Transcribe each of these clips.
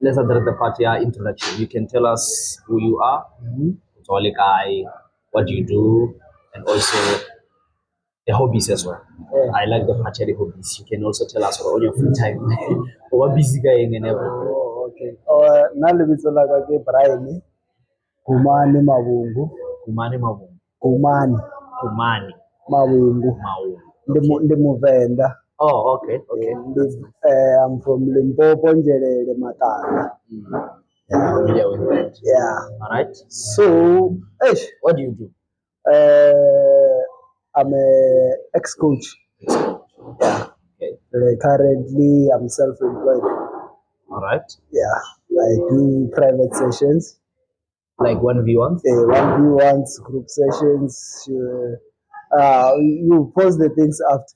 let's start the part, introduction. You can tell us who you are, what do you do, and also the hobbies as well. I like the part the hobbies. You can also tell us on your free time what busy guy and everything. Oh, okay. Nalibitso la ka ke Brian Kumane Mabungu. Kumane Mabungu. Kumane Mabungu. Ndi Muvenda. Oh, okay. I'm from Limpopo, Njelele, Matala. I'm familiar with that. Yeah. All right. So, what do you do? I'm a ex-coach. Yeah. Okay. Currently, I'm self-employed. All right. Yeah. I do private sessions. Like 1v1s? 1v1s, group sessions. You post the things after.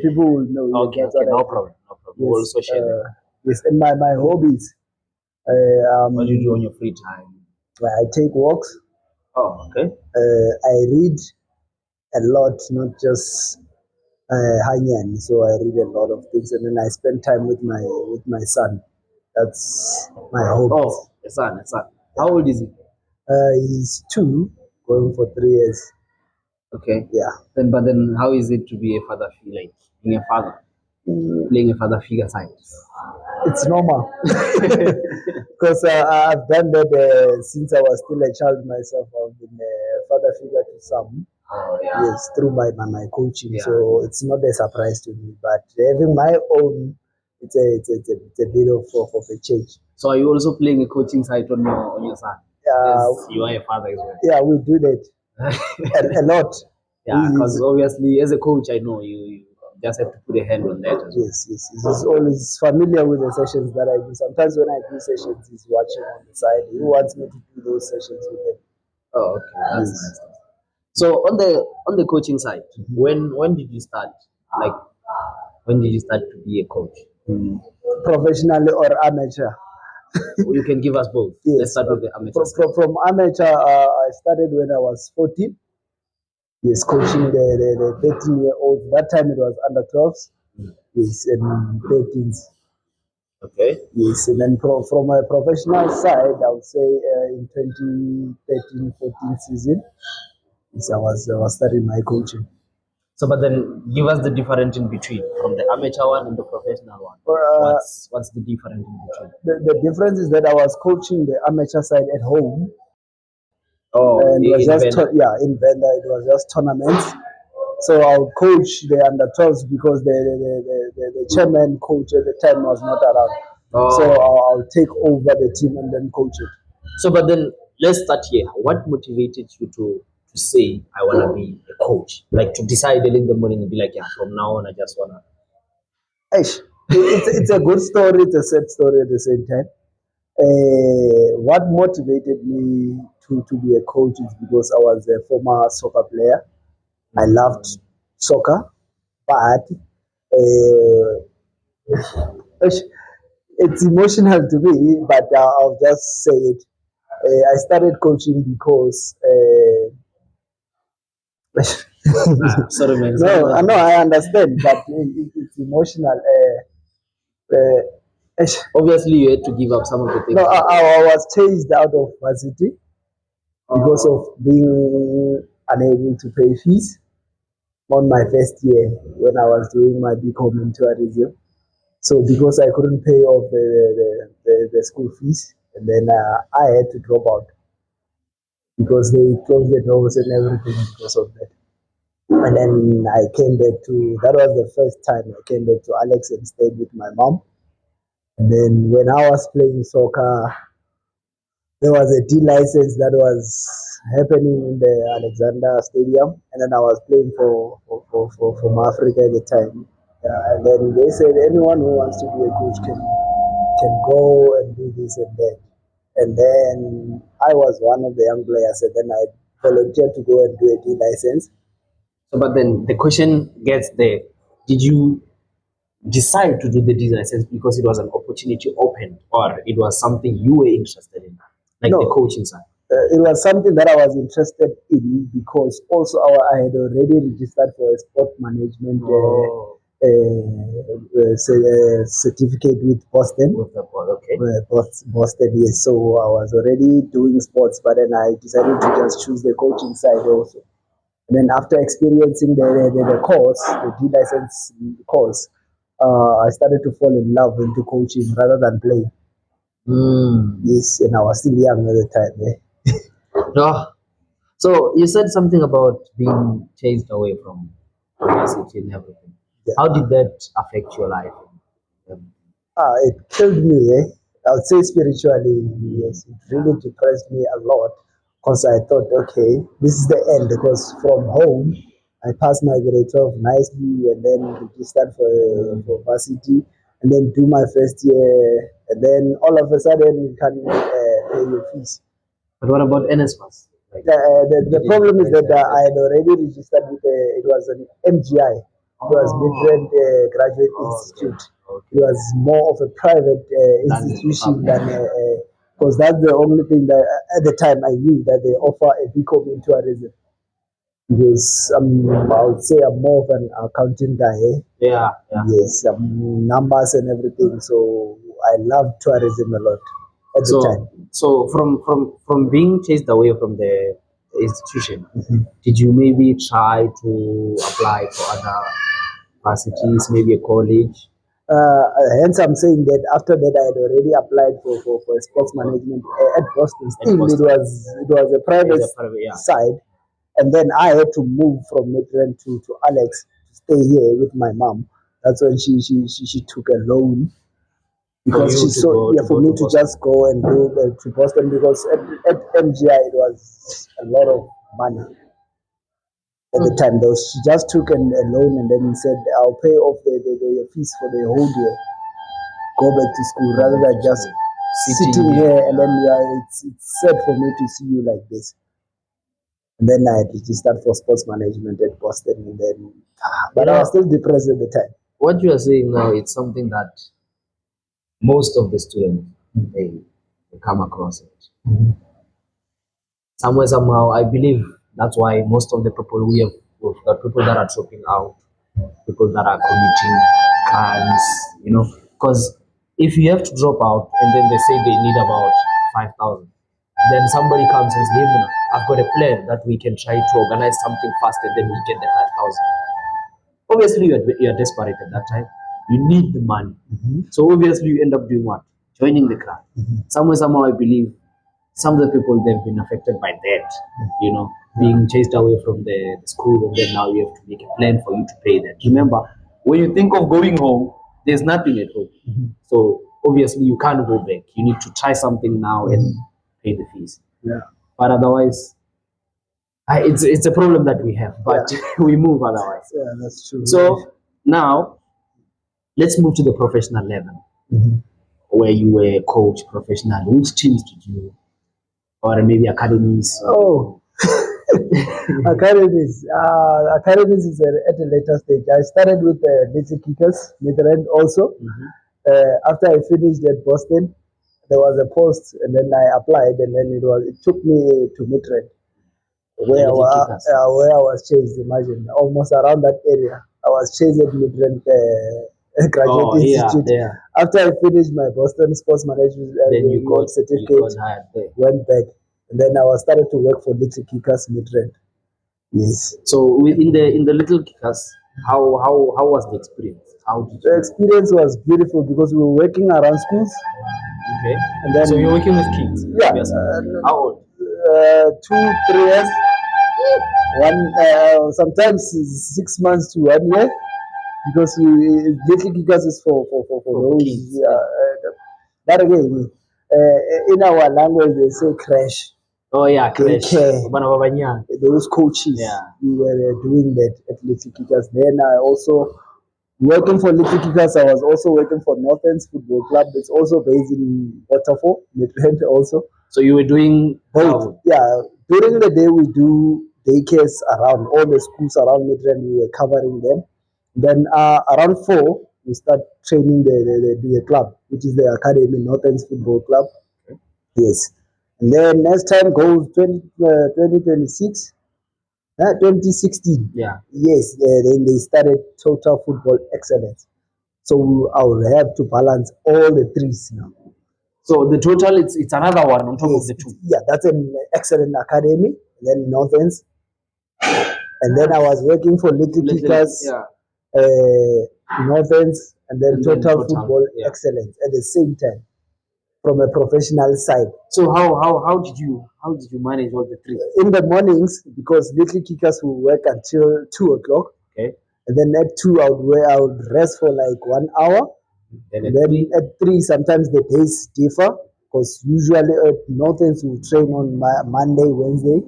People will know. Okay, no problem. Yes, we'll also share that. Yes, and my hobbies. What do you do on your free time? I take walks. Oh, okay. I read a lot, not just Hanyan. So I read a lot of things, and then I spend time with my son. That's my hobby. Oh, a son. How old is he? He's 2, going for 3 years. Okay. Yeah. But then, how is it to be a father figure, like being a father, playing a father figure side? It's normal because I've done that since I was still a child myself. I've been a father figure to some. Oh, yeah. Yes, through my coaching. Yeah. So it's not a surprise to me. But having my own, it's a bit of a change. So are you also playing a coaching side on your son? Yes, you are a father as well. Yeah, we do that a lot. Yeah, because obviously as a coach, I know you just have to put a hand on that as well. Yes. He's always familiar with the sessions that I do. Sometimes when I do sessions, he's watching on the side. He wants me to do those sessions with him. Oh, okay, that's nice. So on the coaching side, when did you start? Like, when did you start to be a coach? Professionally or amateur? You can give us both. Yes. Let's start with the amateur side. From amateur, I started when I was 14. Yes, coaching the 13-year-old. That time it was under 12s. Yes, and 13s. Okay. Yes, and then from a professional side, I would say in 2013-14 season, yes, I was starting my coaching. So, but then give us the difference in between from the amateur one and the professional one. What's the difference in between? The difference is that I was coaching the amateur side at home. Oh, and it was in Venda. It was just tournaments. So I would coach the under 12s because the chairman coach at the time was not around. Oh. So I'll take over the team and then coach it. So, but then let's start here. What motivated you to say I want to be a coach? Like to decide early in the morning and be like, yeah, from now on I just wanna. It's a good story. It's a sad story at the same time. What motivated me to be a coach is because I was a former soccer player. I loved soccer, but it's emotional to me, but I'll just say it. I started coaching because sorry, man. No, I understand, but it's emotional. Obviously, you had to give up some of the things. No, I was chased out of varsity because of being unable to pay fees on my first year when I was doing my BCom in tourism. So because I couldn't pay off the school fees, and then I had to drop out because they closed the doors and everything because of that. And then I came back that was the first time I came back to Alex and stayed with my mom. And then when I was playing soccer, there was a D license that was happening in the Alexander Stadium. And then I was playing for Africa at the time. And then they said anyone who wants to be a coach can go and do this and that. And then I was one of the young players, and then I volunteered to go and do a D license. So, but then the question gets there: did you decide to do the D license because it was an opportunity open, or it was something you were interested in, like the coaching side? It was something that I was interested in because also I had already registered for a sport management certificate with Boston. With the ball, okay. Boston, yes. So I was already doing sports, but then I decided to just choose the coaching side also. And then after experiencing the course, the D license course, I started to fall in love into coaching rather than playing. Yes, and I was still young at the time. No. So you said something about being chased away from university and everything. Yeah. How did that affect your life? It killed me. I would say spiritually, yes. It really depressed me a lot because I thought, okay, this is the end. Because from home, I passed my grade 12 nicely and then registered for varsity and then do my first year. And then all of a sudden, you can pay your fees. But what about NSFAS? Like, the problem is that I had already registered with it was an MGI. It was Midrand Graduate Institute. Okay. It was more of a private institution than because that's the only thing that at the time I knew that they offer a BCom in tourism. Because I would say I'm more of an accounting guy. Yeah. Yes, numbers and everything. So I love tourism a lot at the time. So from being chased away from the institution, did you maybe try to apply for other universities, maybe a college? Hence, I'm saying that after that, I had already applied for sports management at Boston. Still, it was a private side, and then I had to move from Midrand to Alex to stay here with my mom. That's when she took a loan because she saw for me to just go and go to Boston because at MGI it was a lot of money at the time. Though she just took a loan and then said, "I'll pay off the fees for the whole year. Go back to school rather than just sitting here and then it's sad for me to see you like this." And then I registered for sports management at Boston, and then, but I was still depressed at the time. What you are saying now, it's something that most of the students they come across it. Somewhere, somehow, I believe that's why most of the people we've got people that are dropping out, people that are committing crimes, because if you have to drop out and then they say they need about 5,000, then somebody comes and says, "Hey, I've got a plan that we can try to organize something fast and then we get the 5,000." Obviously, you're desperate at that time. You need the money. So obviously, you end up doing what? Joining the crowd. Somewhere, somehow, I believe some of the people, they've been affected by that, being chased away from the school, and then now you have to make a plan for you to pay that. Remember, when you think of going home, there's nothing at home. So obviously, you can't go back. You need to try something now and pay the fees. Yeah. But otherwise, it's a problem that we have, but we move otherwise. Yeah, that's true. So now, let's move to the professional level, where you were a coach professional. Which teams did you, or maybe academies? Academies. Academies is at a later stage. I started with Little Kickers, Midrand also. After I finished at Boston, there was a post, and then I applied, and then it took me to Midrand, where I was chased. Imagine, almost around that area. I was chased at Midrand Graduate Institute. Yeah. After I finished my Boston sports management then you got certificate, went back, and then I was started to work for Little Kickers Midrand. Yes. So in the Little Kickers, how was the experience? The experience was beautiful because we were working around schools. Okay. And then, so you're working with kids? Yeah. How old? 2, 3 years. Sometimes 6 months to 1 year. Because Little Kickers is for those kids. That again, in our language they say crash. Oh yeah, crash. Those coaches, we were doing that at Little Kickers. Then I also working for Little Kickers. I was also working for Northern's Football Club. That's also based in Waterfall, Midrand also. So you were doing both? Yeah. During the day we do daycares around all the schools around Midrand. We were covering them. Then around 4, we start training the club, which is the academy, Northern's Football Club. Yes. And then as time goes, 2026, 2016. Yeah. Yes, then they started Total Football Excellence. So I will have to balance all the threes now. So the total, it's another one on top of Yes, the two. yeah, that's an excellent academy. Then Northerns, and then I was working for Little Kickers, Yeah. Northerns, and then And then Total Total, Football yeah. Excellence at the same time from a professional side. So how did you manage all the three? In the mornings, because Little Kickers will work until 2 o'clock, Okay. and then at 2 I would rest for like 1 hour. Then And then at 3 sometimes the days differ because usually at Northerns will train on Monday, Wednesday,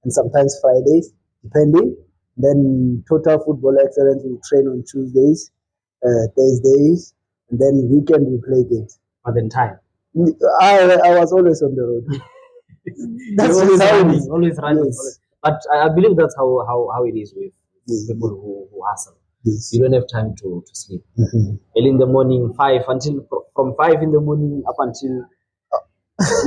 and sometimes Fridays, depending. Then Total Football Excellence will train on Tuesdays, Thursdays, and then weekend we play games. But then time. I was always on the road. That's You're always just how it running, is. always running. Yes. Always. But I believe that's how it is with Yes. people who hustle. Yes. You don't have time to sleep. Mhm. Early in the morning, from 5 in the morning up until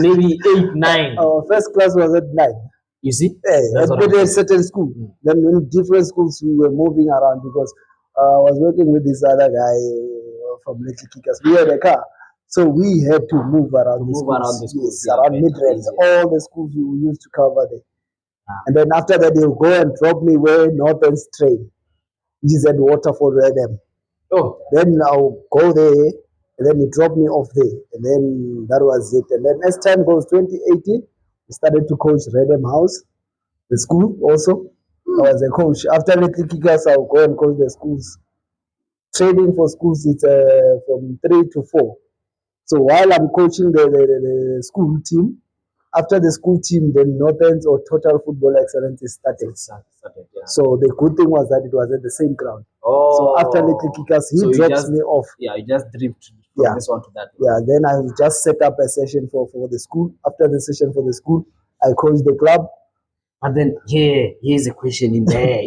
maybe 8, 9. Our first class was at 9. You see? At what I'm a saying. certain school. Then in different schools we were moving around because I was working with this other guy from Little Kickers. We had a car. So we had to move around the schools. Around the schools. Yes, Yeah, around better, Midlands. easier. All the schools we used to cover there. Ah. And then after that they'll go and drop me where Northern's train, which is at Waterford Redham. Oh, Then I'll go there, and then he dropped me off there. And then that was it. And then as time goes, 2018, we started to coach Redham House, the school also. I was a coach. After Little Kickers, I'll go and coach the schools. Training for schools is from 3 to 4. So while I'm coaching the school team, after the school team, then Northerns or Total Football Excellence is started. yeah. So the good thing was that it was at the same ground. Oh. So after Little Kickers, he So you drops just- me off. Yeah, you just drift from Yeah. this one to that one. Yeah, then I will just set up a session for the school. After the session for the school, I coach the club. But then, here's a question in there,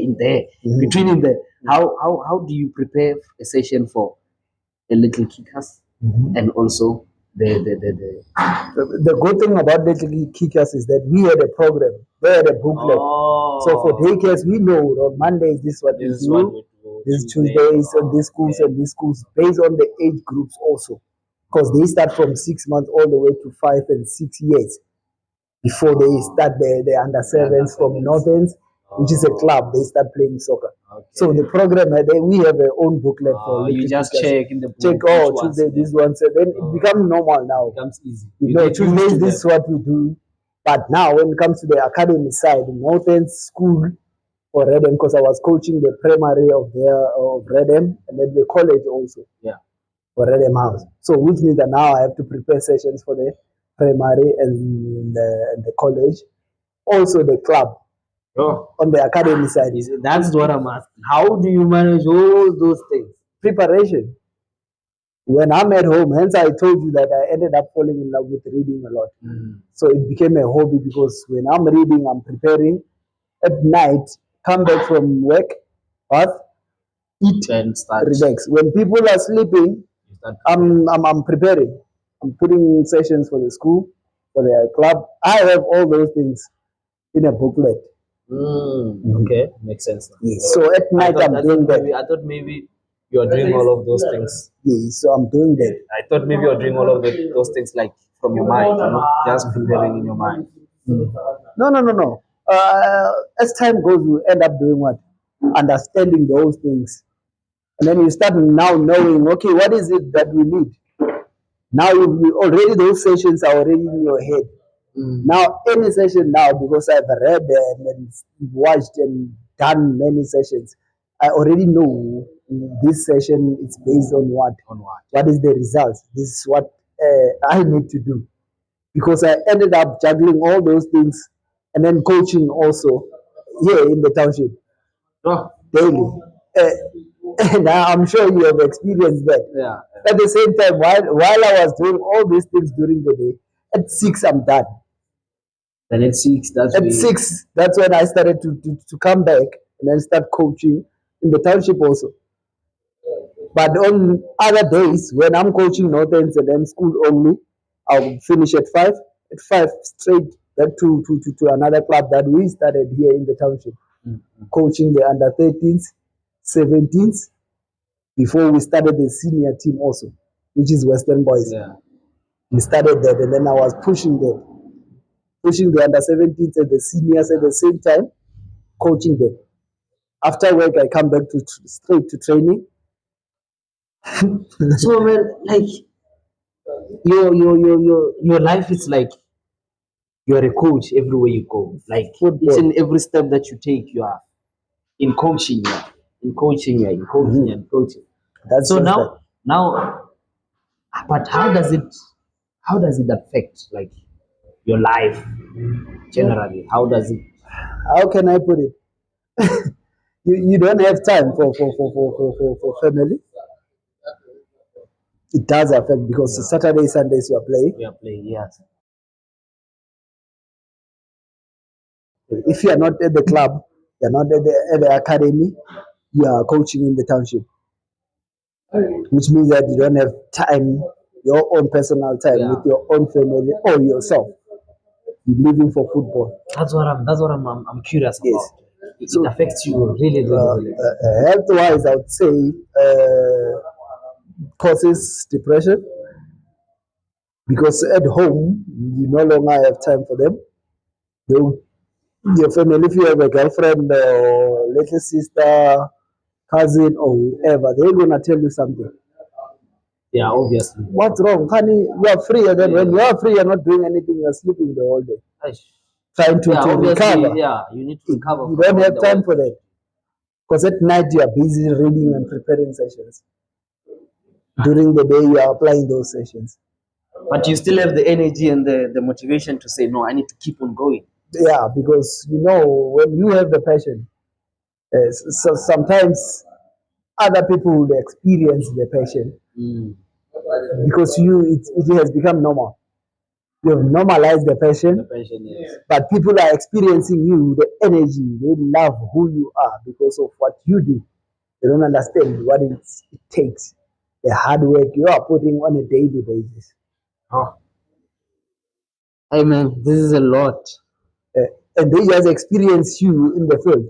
between in there. How do you prepare a session for the Little Kickers and also the The good thing about Little Kickers is that we had a program. They had a booklet. Oh. So for daycares, we know on Mondays this is what we do. These Tuesdays and these schools and these schools based on the age groups also, because they start from 6 months all the way to 5 and 6 years before they start the under sevens from Northerns, which is a club. They start playing soccer. Okay. So the program we have our own booklet for you Little just Kickers. check in the book. Check Tuesday this one, so then it becomes normal now. It becomes easy. You You know, get used Tuesdays to this that. is what we do. But now when it comes to the academy side, Northern School for Redham, because I was coaching the primary of Redham and then the college also. Yeah. For Redham House. So which means that now I have to prepare sessions for the primary and the college. Also the club Oh, on the academy side. that's what I'm asking. How do you manage all those things? Preparation. When I'm at home, hence I told you that I ended up falling in love with reading a lot. So it became a hobby because when I'm reading, I'm preparing. At night, come back from work, bath, eat, Then start. relax. When people are sleeping, You start I'm preparing. I'm putting sessions for the school, for the club. I have all those things in a booklet. Okay, makes sense. Now. Yes. So at night I'm doing that. I thought maybe you are doing all of those things. Yes. So I'm doing that. I thought maybe you are doing all of those things like from your mind, just preparing in your mind. No. As time goes, you end up doing what? Understanding those things. And then you start now knowing, okay, what is it that we need? Now you already those sessions are already in your head. Now any session now, because I've read and watched and done many sessions, I already know this session is based on what? What is the results? This is what I need to do. Because I ended up juggling all those things and then coaching also here in the township daily. And I'm sure you have experienced that. Yeah. At the same time, while I was doing all these things during the day, at 6 I'm done. Then at 6, At 6, that's when I started to come back and then start coaching in the township also. But on other days, when I'm coaching Northerns and then school only, I'll finish at 5. At 5, straight back to another club that we started here in the township. coaching the under 13s, 17s, before we started the senior team also, which is Western Boys. Yeah. We started that, and then I was pushing the under 17s and the seniors at the same time, coaching them. After work, I come back straight to training. So man, like your life is like you are a coach everywhere you go. Like each and every step that you take, you are in coaching, you are in coaching, you are in coaching and coaching. That's So just now, but how does it affect like your life generally? How does it? how can I put it? You don't have time for family. It does affect because Saturday, Sundays you are playing. We are playing, yes. If you are not at the club, you are not at the academy, you are coaching in the township, which means that you don't have time, your own personal time with your own family or yourself. You're living for football. That's what I'm curious Yes. about. It affects you really, really. Health-wise, I would say causes depression because at home you no longer have time for them. Your family, if you have a girlfriend or little sister, cousin, or whoever, they're gonna tell you something. Yeah, obviously. What's wrong, honey? You are free, and then when you are free, you're not doing anything. You're sleeping the whole day, trying to recover. Yeah, you need to recover. You don't have time for that because at night you are busy reading and preparing sessions. During the day, you are applying those sessions. But you still have the energy and the motivation to say, no, I need to keep on going. Yeah, because when you have the passion, so sometimes other people will experience the passion because it has become normal. You have normalized the passion, Yes. but people are experiencing you, the energy. They love who you are because of what you do. They don't understand what it takes, the hard work you are putting on a daily basis. Oh. Hey man, this is a lot. And they just experience you in the field.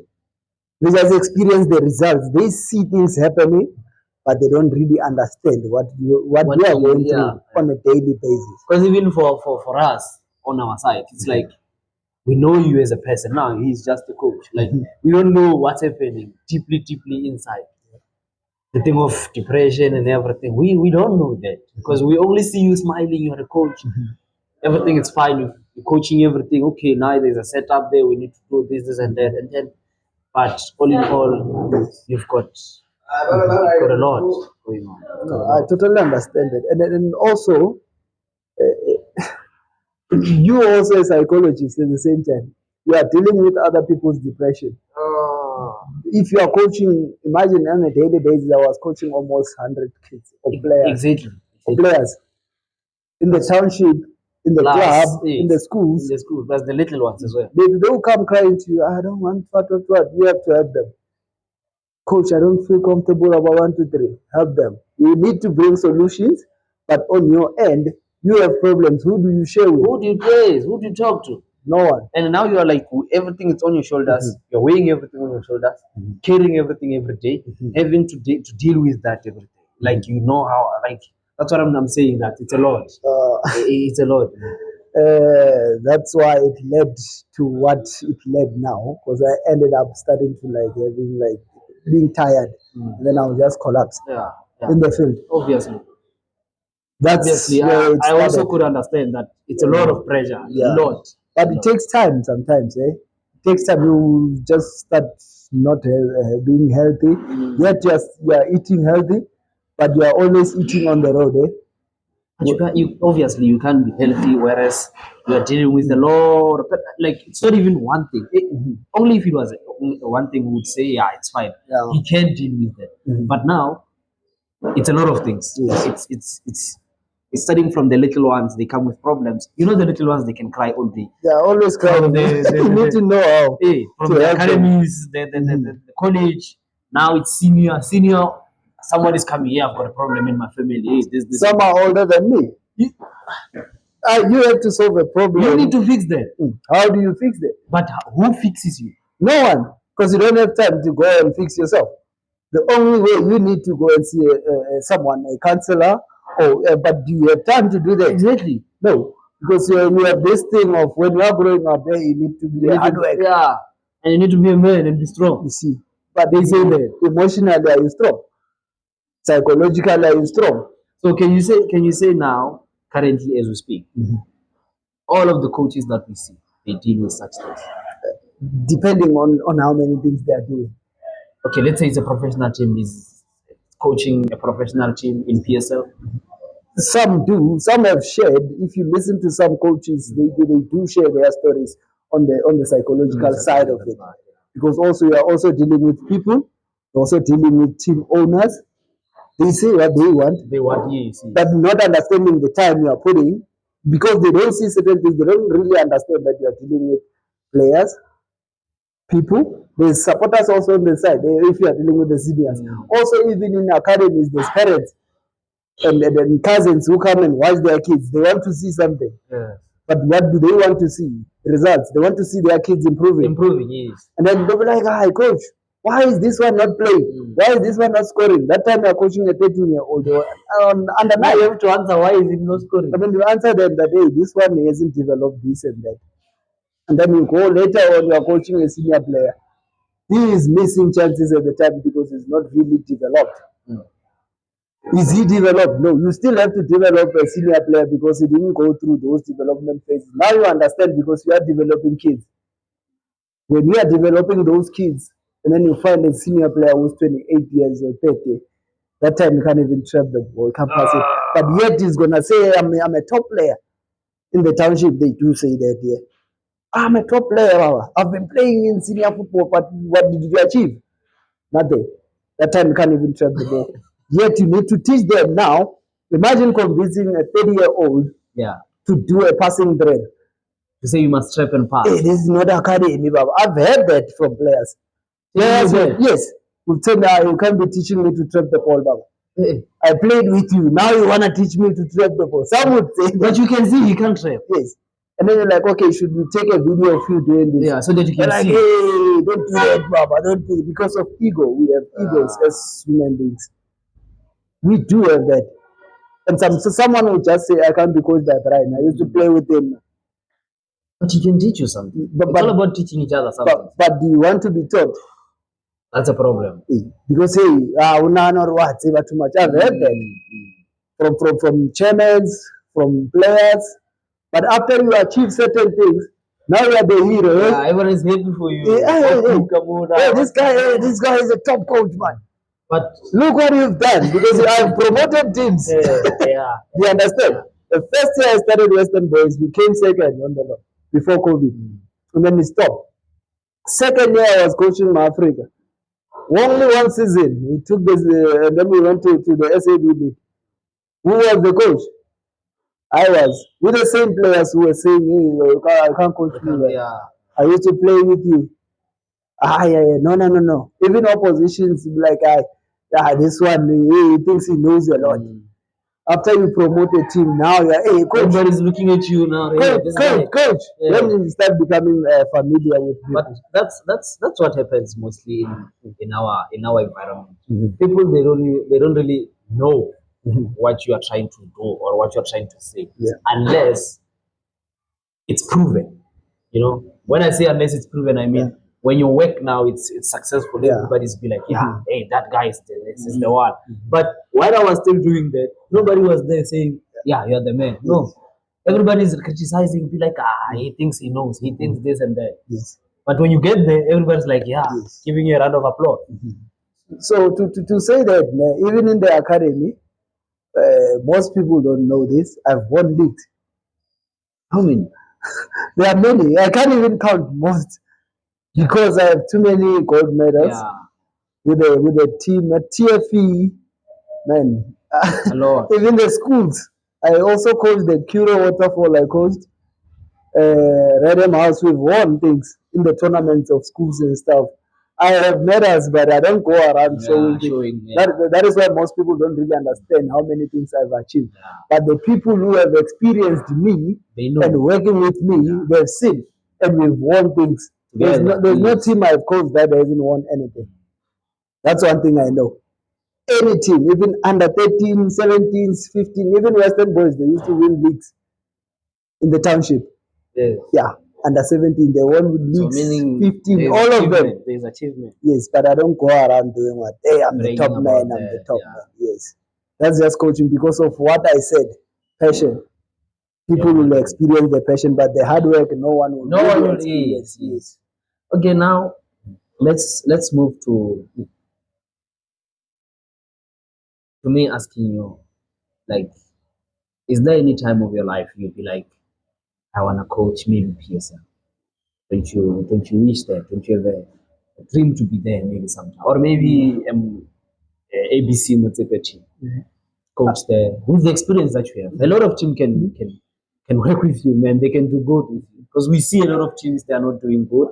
They just experience the results. They see things happening, but they don't really understand what you are going through on a daily basis. Because even for us on our side, it's like we know you as a person. Now he's just a coach. Like we don't know what's happening deeply inside. The thing of depression and everything, we don't know that because we only see you smiling. You're a coach. Everything is fine. You're coaching everything. Okay, now there's a setup there. We need to do this and that, and then. But all in all, you've got a lot going on. I totally understand it, and also you also a psychologist at the same time. You are dealing with other people's depression. If you are coaching, imagine on a daily basis, I was coaching almost 100 kids or players. Exactly. Players in the township, in the club, in the schools. In the schools, but the little ones as well. They will come crying to you, I don't want what. You have to help them. Coach, I don't feel comfortable about 1, 2, 3. Help them. You need to bring solutions, but on your end, you have problems. Who do you share with? Who do you praise? Who do you talk to? No one. And now you are like, everything is on your shoulders. You're weighing everything on your shoulders, carrying everything every day, having to deal with that every day. Like, you know how, like, that's what I'm saying, that it's a lot. It's a lot. That's why it led to what it led now, because I ended up starting to being tired, and then I'll just collapse in the field. Obviously. That's I also could understand that it's a lot of pressure, a lot. But it takes time sometimes, eh? It takes time. You just start not being healthy. Yet you are eating healthy, but you are always eating on the road, eh? But obviously you can't be healthy, whereas you are dealing with a lot of, like, it's not even one thing. Only if it was one thing, we would say, yeah, it's fine. Yeah. He can deal with that. But now, it's a lot of things. Yes. It's starting from the little ones. They come with problems. You know, the little ones, they can cry all day. They are always crying. You need to know how. From the academies, the college. Now it's senior. Someone is coming here. I've got a problem in my family. This. Some are older than me. You have to solve a problem. You need to fix that. How do you fix that? But who fixes you? No one. because you don't have time to go and fix yourself. The only way you need to go and see someone, a counselor, but do you have time to do that? Exactly. No, because you have this thing of when you are growing up, you need to be hard work. Yeah, and you need to be a man and be strong. You see, but they say that emotionally are you strong, psychologically are you strong. So can you say now, currently as we speak, all of the coaches that we see, they deal with such things? Depending on how many things they are doing. Okay, let's say it's a professional team is coaching a professional team in PSL. Some do. Some have shared. If you listen to some coaches, they do share their stories on the psychological side of it. Because also you are also dealing with people, you're also dealing with team owners. They say what they want. They want yes. But not understanding the time you are putting, because they don't see certain things, they don't really understand that you are dealing with players, people. There's supporters also on the side, if you are dealing with the seniors. Also, even in academies, there's parents and cousins who come and watch their kids. They want to see something. Yeah. But what do they want to see? Results. They want to see their kids improving. Improving, yes. And then they'll be like, hi, coach, why is this one not playing? Why is this one not scoring? That time you're coaching a 13-year-old. Under now you have to answer, why is it not scoring? And then you answer them that, hey, this one hasn't developed this and that. And then you go later on, you're coaching a senior player. He is missing chances at the time because he's not really developed. Is he developed? No, you still have to develop a senior player because he didn't go through those development phases. Now you understand because you are developing kids. When you are developing those kids, and then you find a senior player who's 28 years or 30, that time you can't even trap the ball, can't pass it. But yet he's gonna say, I'm a top player. In the township, they do say that, yeah. I'm a top player. I've been playing in senior football, but what did you achieve? Nothing. That time you can't even trap the ball. Yet you need to teach them now. Imagine convincing a 30-year-old to do a passing drill. To say you must trap and pass. Hey, this is not academy, Baba. I've heard that from players. Yes. We'll tell me, you can't be teaching me to trap the ball, Baba. Hey. I played with you. Now you want to teach me to trap the ball. Some would say. But you can see he can't trap. Yes. And then you're like, okay, should we take a video of you doing this? Yeah, so that you can see. Like, hey, don't do that, Baba. Don't do it. Because of ego. We have egos as human beings. We do have that. And someone will just say, I can't be coached by Brian. I used to play with him. But he can teach you something. It's all about teaching each other something. But do you want to be taught? That's a problem. Because, hey, what? Say too much. I've heard that. From chairmen, from players. But after you achieve certain things, now you are the hero. Yeah, everyone is happy for you. This guy is a top coach, man. But look what you've done, because I've promoted teams. You understand? The first year I started Western Boys, we came second on the law before COVID. And then we stopped. Second year I was coaching my Africa. Only one season. We took this, and then we went to the SAB League. Who was the coach? I was. With the same players who were saying, hey, I can't coach you. I used to play with you. No. Even oppositions like, this one, he thinks he knows a lot. After you promote a team, now you're, hey, coach. Everybody's looking at you now. Coach. Then you start becoming familiar with people. But that's what happens mostly in our environment. People they don't really know what you are trying to do or what you are trying to say, unless it's proven. You know, when I say unless it's proven, I mean when you work now, it's successful. Everybody's be like, hey, that guy is the one. But while I was still doing that, nobody was there saying, you're the man. No, everybody's criticizing, be like, he thinks he knows, he thinks this and that. But when you get there, everybody's like, giving you a round of applause. So to say that, even in the academy, most people don't know this. I've won leagues. How many? There are many. I can't even count most because I have too many gold medals with a team, a TFE, man. Even the schools. I also coached the Curo Waterfall. I coached Redham House. We've won things in the tournaments of schools and stuff. I have medals, but I don't go around showing. That is why most people don't really understand how many things I've achieved. But the people who have experienced me and working with me, they've seen, and we've won things There's no team I've coached that hasn't won anything. That's one thing I know. Any team, even under 13, 17, 15, even Western Boys, they used to win leagues in the township. Yes. Yeah, under 17, they won with leagues, So 15, all of them. There's achievement. Yes, but I don't go around doing what, hey, I'm the top man, I'm the top man. Yes, that's just coaching because of what I said, passion. People will experience the passion, but the hard work, no one will experience. Yes. Okay, now let's move to me asking you, like, is there any time of your life you'd be like, I wanna coach maybe PSL? Don't you wish that? Don't you have a dream to be there maybe sometime? Or maybe ABC Motsepe team, coach there with the experience that you have. A lot of team can work with you, man. They can do good with you. Because we see a lot of teams, they are not doing good.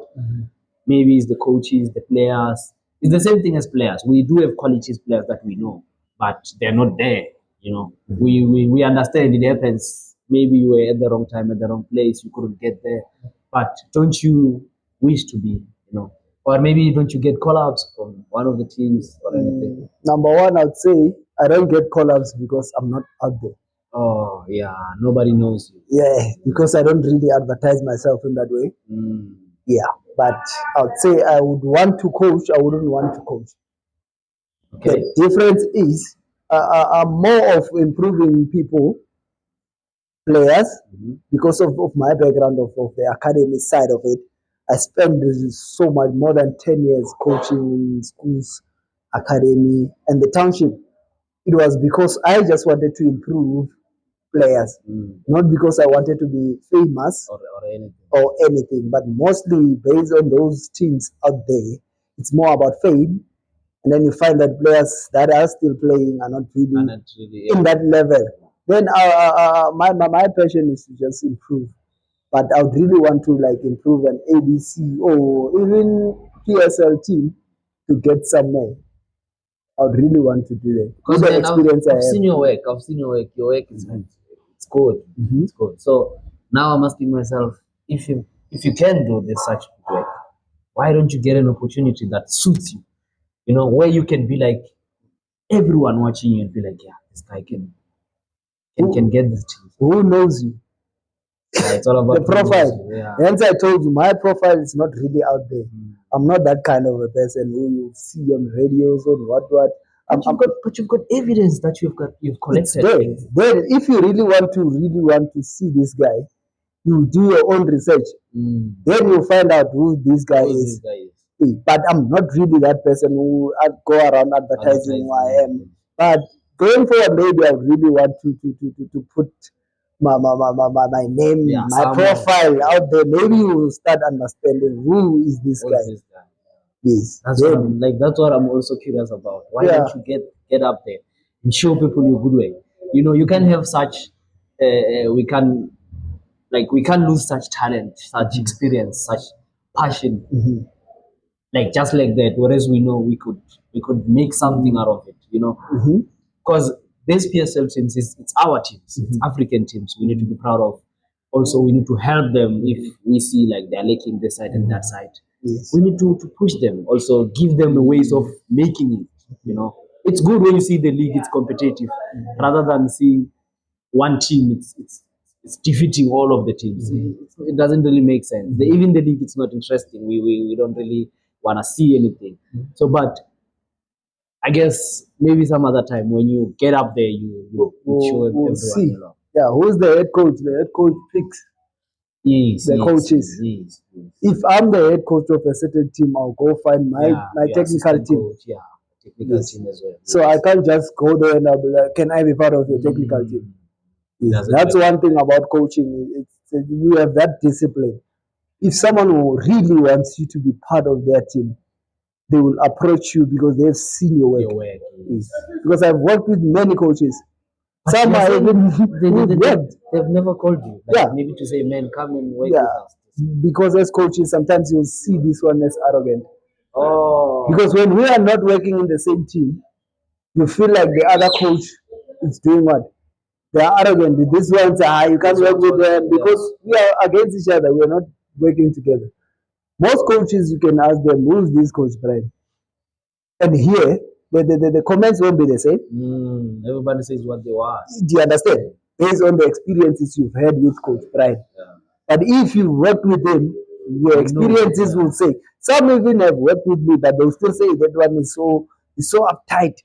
Maybe it's the coaches, the players. It's the same thing as players. We do have qualities players that we know, but they're not there. You know, we understand it happens. Maybe you were at the wrong time, at the wrong place. You couldn't get there. But don't you wish to be, you know? Or maybe don't you get call-ups from one of the teams or anything? Number one, I'd say I don't get call-ups because I'm not out there. Oh, yeah. Nobody knows you. Yeah, because I don't really advertise myself in that way. Yeah, but I'd say I would want to coach. I wouldn't want to coach. Okay. The difference is I'm more of improving people, players, because of my background of the academy side of it. I spent so much, more than 10 years coaching in schools, academy, and the township. It was because I just wanted to improve players, not because I wanted to be famous or anything, but mostly based on those teams out there. It's more about fame, and then you find that players that are still playing are not really in that level. Then my passion is to just improve, but I would really want to like improve an ABC or even PSL team to get somewhere. I would really want to do that. Because I've seen your work. Your work is good. It's good. It's good. So now I'm asking myself, if you can do this such work, why don't you get an opportunity that suits you? You know, where you can be like everyone watching you and be like, yeah, this guy can get this team. Who knows you? Yeah, it's all about the profile. Hence, I told you my profile is not really out there. I'm not that kind of a person who you see on radios or what. But you've got evidence that you've collected. Then, if you really want to see this guy, you do your own research. Then you find out who this guy is. But I'm not really that person who go around advertising who I am. But going forward, maybe I really want to put my name, my profile out there. Maybe you will start understanding who is this guy. Yes. That's what I'm also curious about. Why don't you get up there and show people your good way? You know, you can have such we can't lose such talent, such experience, such passion. Like just like that, whereas we know we could make something out of it, you know. Because these PSL teams, it's our teams, it's African teams. We need to be proud of. Also, we need to help them if we see like they're lacking this side and that side. Yes. We need to push them. Also, give them ways of making it. You know, it's good when you see the league; it's competitive, rather than seeing one team. It's defeating all of the teams. It doesn't really make sense. Even the league, it's not interesting. We don't really want to see anything. So, but I guess maybe some other time when you get up there, you show everyone see. Yeah, who's the head coach? The head coach picks the coaches. Yes. If I'm the head coach of a certain team, I'll go find my technical team. Coach, technical team as well. So I can't just go there and I'll be like, can I be part of your technical team? Yes. That's one thing about coaching. You have that discipline. If someone who really wants you to be part of their team, they will approach you because they've seen your work. Yes. Because I've worked with many coaches. But some are even they've never called you. Maybe to say, man, come and work with us. Because as coaches, sometimes you'll see this one as arrogant. Oh. Because when we are not working in the same team, you feel like the other coach is doing what? They are arrogant. This one's you can't work with them because we are against each other. We are not working together. Most coaches, you can ask them, who's this coach Brian? And here, the comments won't be the same. Everybody says what they want. Do you understand? Based on the experiences you've had with Coach Brian. Yeah. But if you work with him, your experiences will say. Some even have worked with me, but they'll still say that one is so uptight.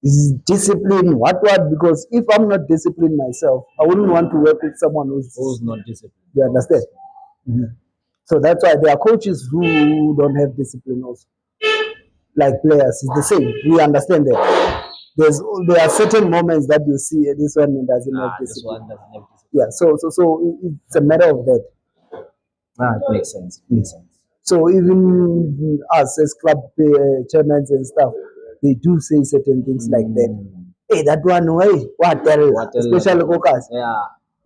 Is disciplined, what? Because if I'm not disciplined myself, I wouldn't want to work with someone who's not disciplined. You understand? So that's why there are coaches who don't have discipline also. Like players, it's the same. We understand that. There are certain moments that you see this one doesn't have discipline. This one doesn't have discipline. Yeah, so it's a matter of that. It makes sense. So even us as club chairmen and stuff, they do say certain things like that. Hey, that one, hey, what especially Kokas. Yeah.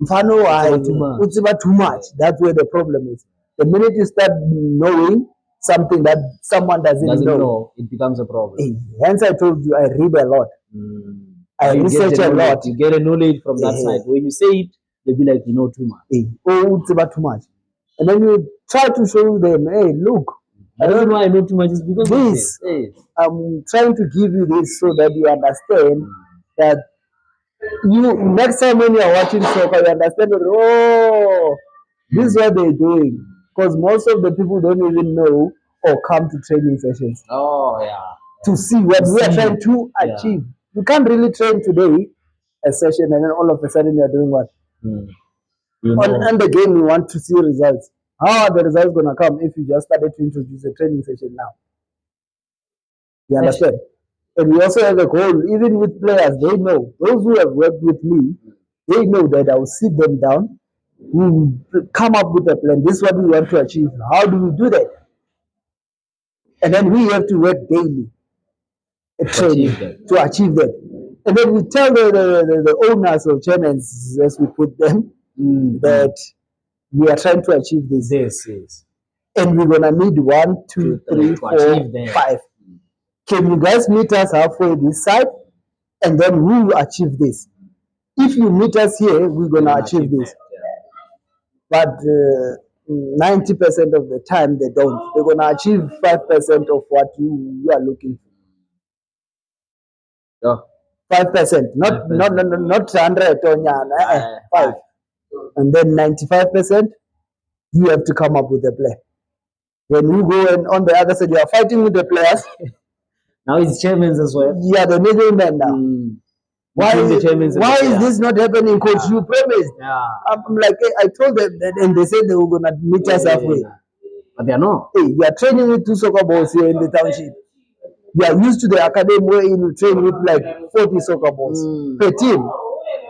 Mfano, too much. That's where the problem is. The minute you start knowing something that someone doesn't know, it becomes a problem. Hey, hence I told you I read a lot. I research a lot. You get a knowledge from that side. When you say it, they'll be like, you know too much. Hey, it's about too much. And then you try to show them, hey, look. I don't know why I know too much. It's because this. I'm trying to give you this so that you understand that you next time when you are watching soccer, you understand that, oh, this is what they're doing. Because most of the people don't even know or come to training sessions. Oh, yeah. To see what we are trying to achieve. You can't really train today a session and then all of a sudden you are doing what? On the game, you want to see results. How are the results going to come if you just started to introduce a training session now? You understand? And we also have a goal, even with players, they know. Those who have worked with me, they know that I will sit them down, we will come up with a plan. This is what we want to achieve. How do we do that? And then we have to work daily to achieve that. And then we tell the owners or chairmen, as we put them, that we are trying to achieve this. Yes. And we're going to need 1, 2, 3, 4, 5. Can you guys meet us halfway this side? And then we will achieve this. If you meet us here, we're going to achieve this. But 90% of the time, they don't. They're going to achieve 5% of what you are looking for. 5%, not 100 or 5. And then 95%, you have to come up with a plan. When you go and on the other side, you are fighting with the players. Now it's chairmen as well. Yeah, the middleman now. Why is this not happening, coach? You promised. Yeah. I'm like, hey, I told them that, and they said they were going to meet us halfway. But they are not. Hey, you are training with 2 soccer balls here in the township. You are used to the academy where you train with like 40 soccer balls per team.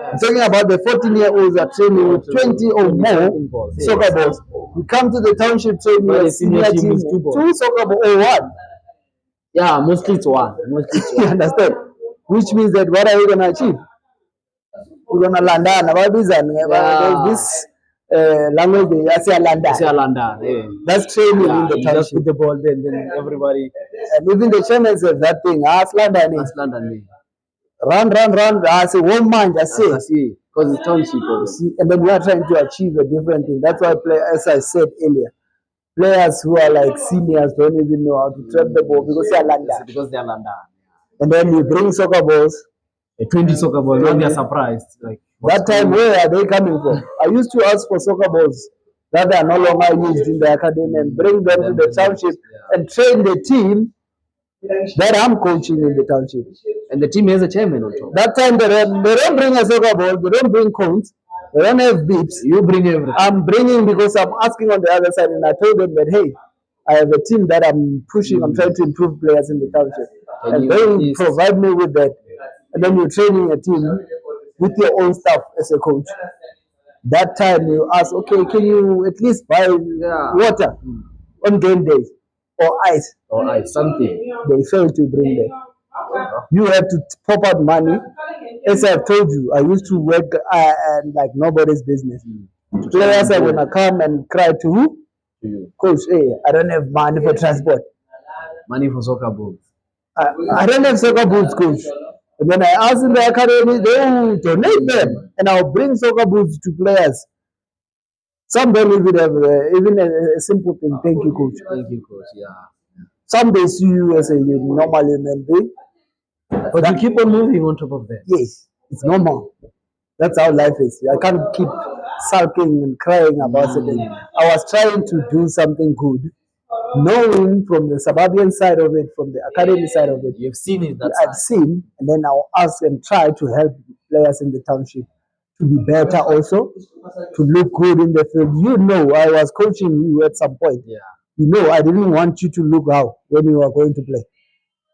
I'm talking about the 14-year-olds are training with 20 or more soccer balls. We come to the township training with senior team, 2 soccer balls or 1. Yeah, mostly it's 1. You understand? Which means that what are we going to achieve? We're going to land on about this and this language, I say London. That's training in the township. Just put the ball there, and then everybody. And even the chairman says that thing, London. Run. I say, one man, just say. Because it's township. And then we are trying to achieve a different thing. That's why, as I said earlier, players who are like seniors don't even know how to trap the ball because they are London. And then you bring soccer balls. 20 soccer balls, now they are surprised. Like that time, where are they coming from? I used to ask for soccer balls that are no longer used in the academy and bring them to the township and train the team that I'm coaching in the township. And the team has a chairman on top. That time, they don't bring a soccer ball, they don't bring cones, they don't have beeps. You bring everything. I'm bringing because I'm asking on the other side, and I told them that, hey, I have a team that I'm pushing, I'm trying to improve players in the township. And they provide me with that. And then you're training a team with your own stuff as a coach. That time you ask, okay, can you at least buy water on game days or ice? Something. They fail to bring that. You have to pop out money. As I've told you, I used to work like nobody's business. Players are going to come and cry to who? To you. Coach, hey, I don't have money for transport. Money for soccer boots. I don't have soccer boots, coach. And when I ask in the academy, they will donate them. And I'll bring soccer boots to players. Some don't even have even a simple thing. Thank you, coach. Thank you, coach. Yeah. Some they see you as a normal human being. But you keep on moving on top of that. Yes, it's normal. That's how life is. I can't keep sulking and crying about it. I was trying to do something good, knowing from the suburban side of it, from the academy side of it. You've seen it. That's I've seen, and then I'll ask and try to help players in the township to be better also, to look good in the field. You know, I was coaching you at some point. Yeah. You know, I didn't want you to look how when you were going to play.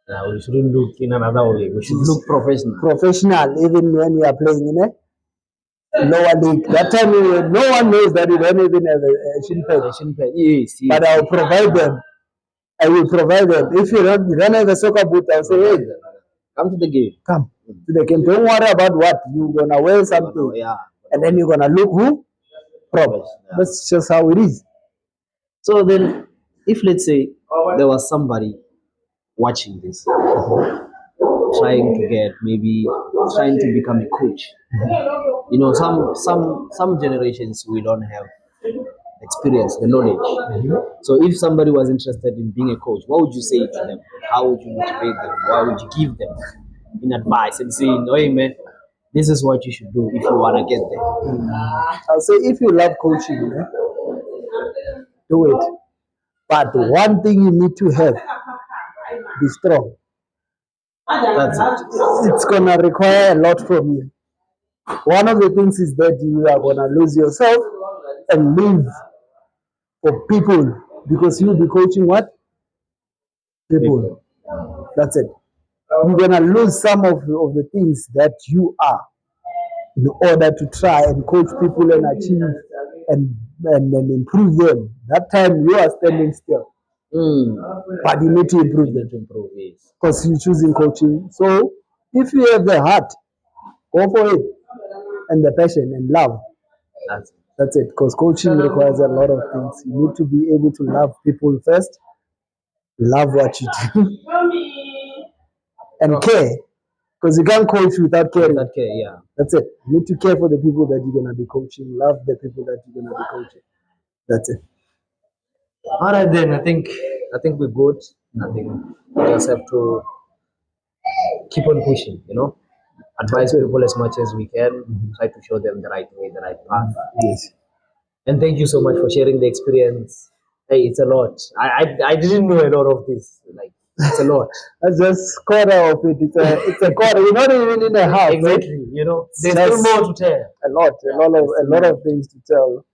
Yeah, we shouldn't look in another way. We should look professional. Professional, even when we are playing in a lower league. That time, no one knows that we don't even have a shin pad. Yes, yes. But I'll provide them. I will provide them. If you don't have a soccer boot, I'll say, hey, come to the game. Come to the game. Don't worry about what you're gonna wear something, and then you're gonna look who proper. Yeah. That's just how it is. So then, if let's say there was somebody watching this, trying to become a coach. You know, some generations we don't have experience, the knowledge. So if somebody was interested in being a coach, what would you say to them? How would you motivate them? What would you give them in advice and saying, hey man, this is what you should do if you want to get there? I'll say if you love coaching, do it. But one thing you need to have, be strong. That's it. It's gonna require a lot from you. One of the things is that you are gonna lose yourself and live for people, because you'll be coaching what? People. That's it. You're gonna lose some of the things that you are in order to try and coach people and achieve and improve them. That time you are standing still. But you need to improve them. Because you're choosing coaching. So if you have the heart, go for it. And the passion and love. That's it. Because coaching requires a lot of things. You need to be able to love people first, love what you do, and care. Because you can't coach without caring. Yeah. That's it. You need to care for the people that you're gonna be coaching. Love the people that you're gonna be coaching. That's it. All right then. I think we're good. I think we just have to keep on pushing. You know, advise people as much as we can. Try to show them the right way, the right path. Yes. And thank you so much for sharing the experience. Hey, it's a lot. I didn't know a lot of this. Like, it's a lot. That's just quarter of it. It's a quarter. You're not even in a half. Exactly. You know, there's still more to tell. A lot of things to tell.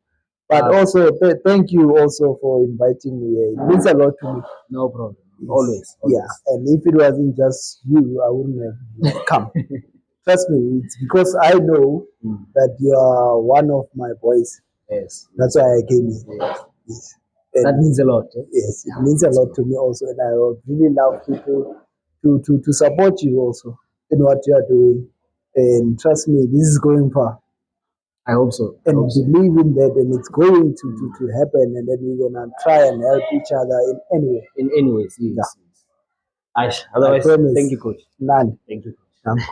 But also, thank you also for inviting me here. It means a lot to me. No problem. Always. Yeah. And if it wasn't just you, I wouldn't have come. Trust me, it's because I know that you are one of my boys. Yes. That's why I came here. Yes. That means a lot. Yes, it means a lot to me also, and I would really love people to support you also in what you are doing. And trust me, this is going far. I hope so. And believe in that, and it's going to happen, and then we're gonna try and help each other in any way. In any ways, yes. Otherwise, thank you, coach. None. Thank you, coach.